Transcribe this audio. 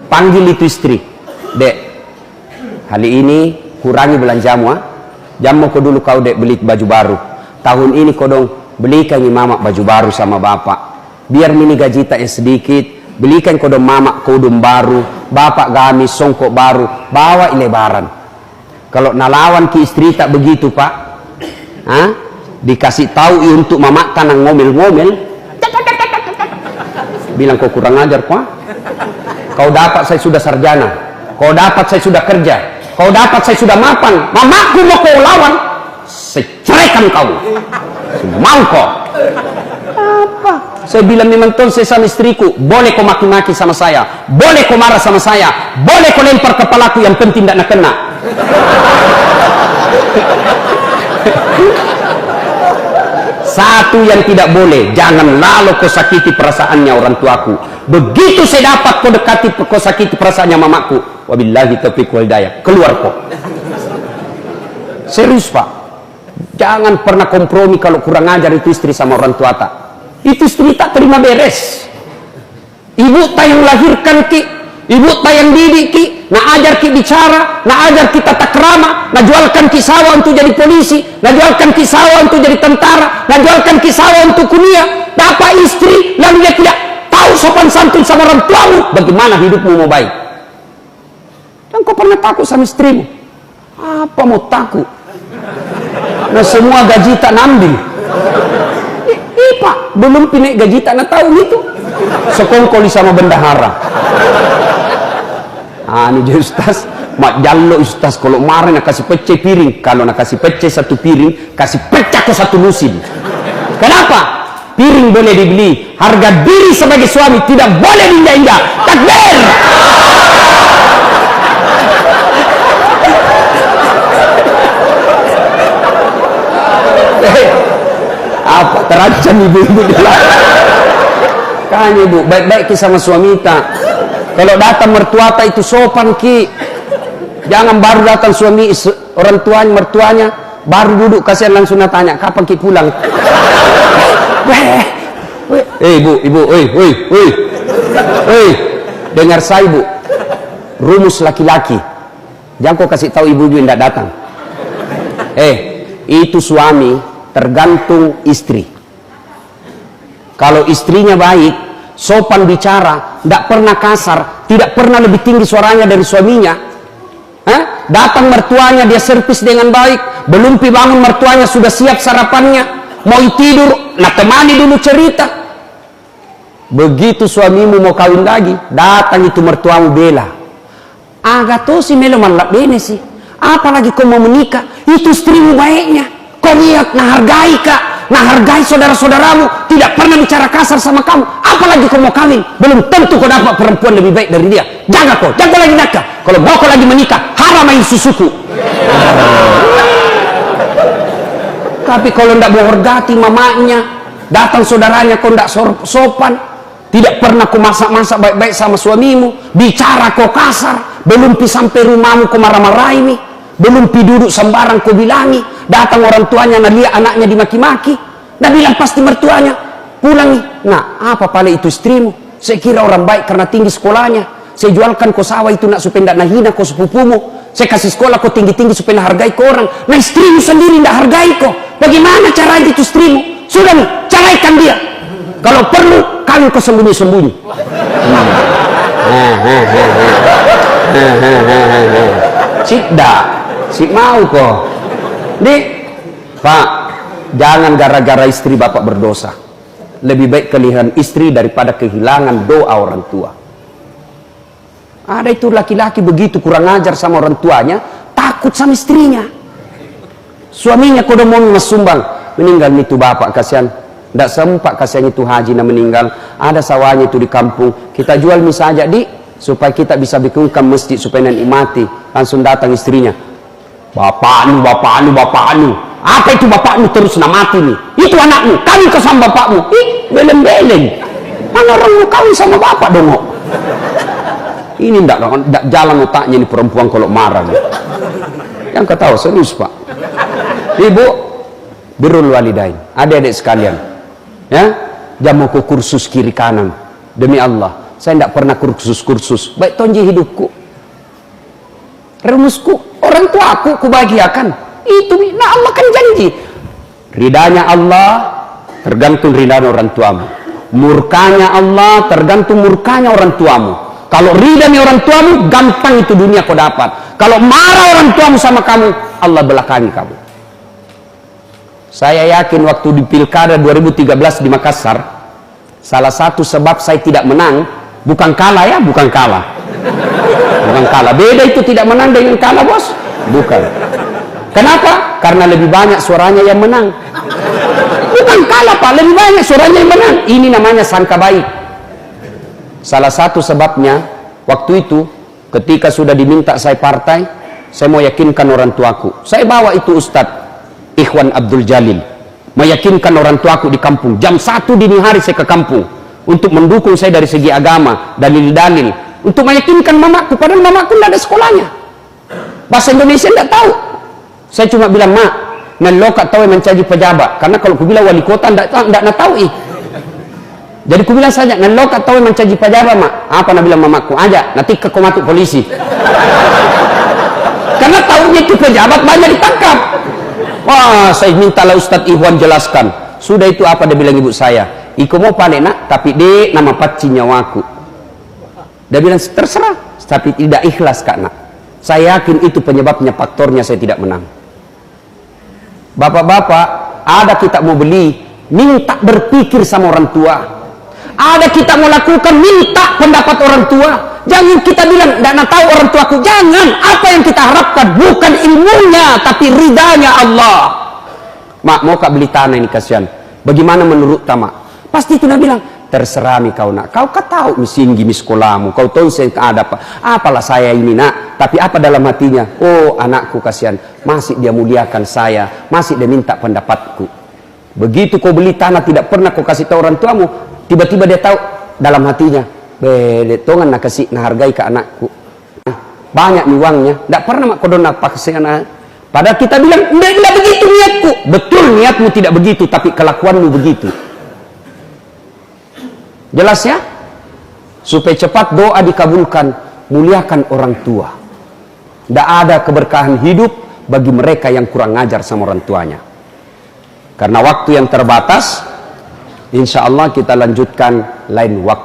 panggil itu istri, dek, kali ini kurangi belanjamu, jamu kau dulu kau dek beli baju baru, tahun ini kau dong belikan mama baju baru sama bapak, biar mini gaji tak sedikit, belikan kau dong mama kodum baru, bapak gamis songkok baru, bawa lebaran. Kalau nalawan ki istri tak begitu pak, dikasih tahu untuk mama tanang ngomel-ngomel, bilang kau kurang ajar pak, kau dapat saya sudah sarjana, kau dapat saya sudah kerja, kau dapat saya sudah mapan, mamaku mau kau lawan, saya ceraikan kau, mau kau. Apa? Saya bilang memang tuh saya sama istriku, boleh kau maki-maki sama saya, boleh kau marah sama saya, boleh kau lempar kepalaku, yang penting tidak nak kena. Satu yang tidak boleh, jangan lalu kau sakiti perasaannya orang tuaku. Begitu saya dapat kau dekati, kau sakiti perasaannya mamaku, wabillahi taufiq wal hidayah, keluar kau. Serius pak, jangan pernah kompromi kalau kurang ajar itu istri sama orang tua tak. Itu istri tak terima beres. Ibu tak yang lahirkan ki, ibu tak yang didik ki, nak ajar ki bicara, nak ajar kita tak krama, nak jualkan ki sawah untuk jadi polisi, nak jualkan ki sawah untuk jadi tentara, nak jualkan ki sawah untuk kuliah. Dapat istri lalu dia tidak tahu sopan santun sama orang tuamu, bagaimana hidupmu mau baik? Dan kau pernah takut sama istrimu? Apa mau takut? Nah semua gaji tak nambil. Pak, belum pinek gaji tak nak tahu gitu. Sekongkoli sama bendahara. Ini dia ustaz, mak jallo ustaz kalau marah nak kasih pecah piring, kalau nak kasih pecah satu piring, kasih pecah ke satu lusin. Kenapa? Piring boleh dibeli, harga diri sebagai suami tidak boleh diindah-indah. Takbir! Apa terancam ibu-ibu kan ibu baik-baik ki sama suami tak. Kalau datang mertua tak itu sopan ki, jangan baru datang suami orang tuanya mertuanya baru duduk kasihan langsung tanya kapan ki pulang. Ibu dengar saya ibu, rumus laki-laki jangan kau kasih tahu ibu-ibu yang tidak datang. Itu suami tergantung istri. Kalau istrinya baik, sopan bicara, tidak pernah kasar, tidak pernah lebih tinggi suaranya dari suaminya, datang mertuanya dia servis dengan baik, belum bangun mertuanya sudah siap sarapannya, mau tidur, nak temani dulu cerita. Begitu suamimu mau kawin lagi, datang itu mertuamu bela. Agak tuh si melo malap bene sih. Apalagi kau mau menikah, itu istrimu baiknya. Kau lihat, nah hargai kak, nah hargai saudara-saudaramu, tidak pernah bicara kasar sama kamu. Apalagi kau mau kawin, belum tentu kau dapat perempuan lebih baik dari dia. Jaga kau, jangan kau lagi nakal. Kalau mau kau lagi menikah, haram main susuku. Tapi kalau tidak menghormati mamanya, datang saudaranya kau tidak sopan, tidak pernah kau masak-masak baik-baik sama suamimu, bicara kau kasar, belum sampai rumahmu kau marah-marahi, belum duduk sembarang kau bilangi, datang orang tuanya nak lihat anaknya dimaki-maki, nak bilang pasti mertuanya pulang nih. Nah apa paling itu istrimu? Saya kira orang baik karena tinggi sekolahnya, saya jualkan kau sawah itu nak supaya tidak nahina kau sepupumu, saya kasih sekolah kau tinggi-tinggi supaya nak hargai kau orang. Nah istrimu sendiri tidak hargai kau, bagaimana caranya itu istrimu? Sudah nih, ceraikan dia, kalau perlu kawin kau sembunyi-sembunyi. Si mau kok. Nih, Pak, jangan gara-gara istri bapak berdosa. Lebih baik kehilangan istri daripada kehilangan doa orang tua. Ada itu laki-laki begitu kurang ajar sama orang tuanya, takut sama istrinya. Suaminya kau udah mau ngesumbang, meninggal itu bapak kasihan. Tidak sempat kasihan itu haji na meninggal. Ada sawahnya itu di kampung. Kita jual mie saja supaya kita bisa bikinkan masjid supaya nikmati. Langsung datang istrinya. Bapakmu. Apa itu bapakmu terus nak mati nih? Itu anakmu, kawin ke sama bapakmu. Beleng-beleng. Mana orang mau kawin sama bapak dong? Ini enggak jalan otaknya ini perempuan kalau marah. Yang kau tahu serius pak. Ibu, birrul walidain. Adik-adik sekalian, ya, jamu ke kursus kiri kanan. Demi Allah, Saya tidak pernah kursus-kursus. Baik tonji hidupku. Rumusku, orang tua aku kubahagiakan. Itu, nah Allah kan janji. Ridanya Allah tergantung ridanya orang tuamu. Murkanya Allah tergantung murkanya orang tuamu. Kalau ridanya orang tuamu, gampang itu dunia kau dapat. Kalau marah orang tuamu sama kamu, Allah belakangi kamu. Saya yakin waktu di Pilkada 2013 di Makassar, salah satu sebab saya tidak menang, bukan kalah ya, bukan kalah. Bukan kalah. Beda itu tidak menang dengan kalah, bos. Bukan. Kenapa? Karena lebih banyak suaranya yang menang. Bukan kalah, Pak. Lebih banyak suaranya yang menang. Ini namanya sangka baik. Salah satu sebabnya, waktu itu, ketika sudah diminta saya partai, saya mau yakinkan orang tuaku. Saya bawa itu Ustadz Ikhwan Abdul Jalil. Meyakinkan orang tuaku di kampung. Jam 1 dini hari saya ke kampung. Untuk mendukung saya dari segi agama, dalil-dalil. Untuk meyakinkan mamaku, padahal mamaku tidak ada sekolahnya. Bahasa Indonesia tidak tahu. Saya cuma bilang, mak, ngelokat tahu mencaji pejabat. Karena kalau aku bilang wali kota, tidak tahu. Jadi aku bilang saja, ngelokat tahu mencaji pejabat, mak. Apa nak bilang mamaku? Aja, nanti ke komatuk polisi. Karena tahunya itu pejabat banyak ditangkap. Wah, saya mintalah Ustadz Ikhwan jelaskan. Sudah itu apa dia bilang ibu saya? Iko mau panen nak, tapi dek nama paci nyawaku. Dia bilang terserah, tapi tidak ikhlas kak nak. Saya yakin itu penyebabnya, faktornya saya tidak menang. Bapak-bapak, ada kita mau beli, minta berpikir sama orang tua. Ada kita mau lakukan, minta pendapat orang tua. Jangan kita bilang, tidak tahu orang tuaku. Jangan, apa yang kita harapkan bukan ilmunya, tapi ridanya Allah. Mak, mau kak beli tanah ini kasihan. Bagaimana menurut tamak? Pasti itu nak bilang, terserah mi kau nak. Kau tahu mi singgi mi sekolahmu. Kau tahu saya ada apa? Apalah saya ini nak. Tapi apa dalam hatinya? Oh anakku kasihan. Masih dia muliakan saya. Masih dia minta pendapatku. Begitu kau beli tanah tidak pernah kau kasih tahu orang tuamu. Tiba-tiba dia tahu dalam hatinya. Tongan nak kasih nak hargai ke anakku. Nah, banyak nih uangnya. Tidak pernah mak kau nak paksa anak. Padahal kita bilang tidak begitu niatku. Betul niatmu tidak begitu, tapi kelakuanmu begitu. Jelas ya? Supaya cepat doa dikabulkan, muliakan orang tua. Tidak ada keberkahan hidup bagi mereka yang kurang ngajar sama orang tuanya. Karena waktu yang terbatas, insya Allah kita lanjutkan lain waktu.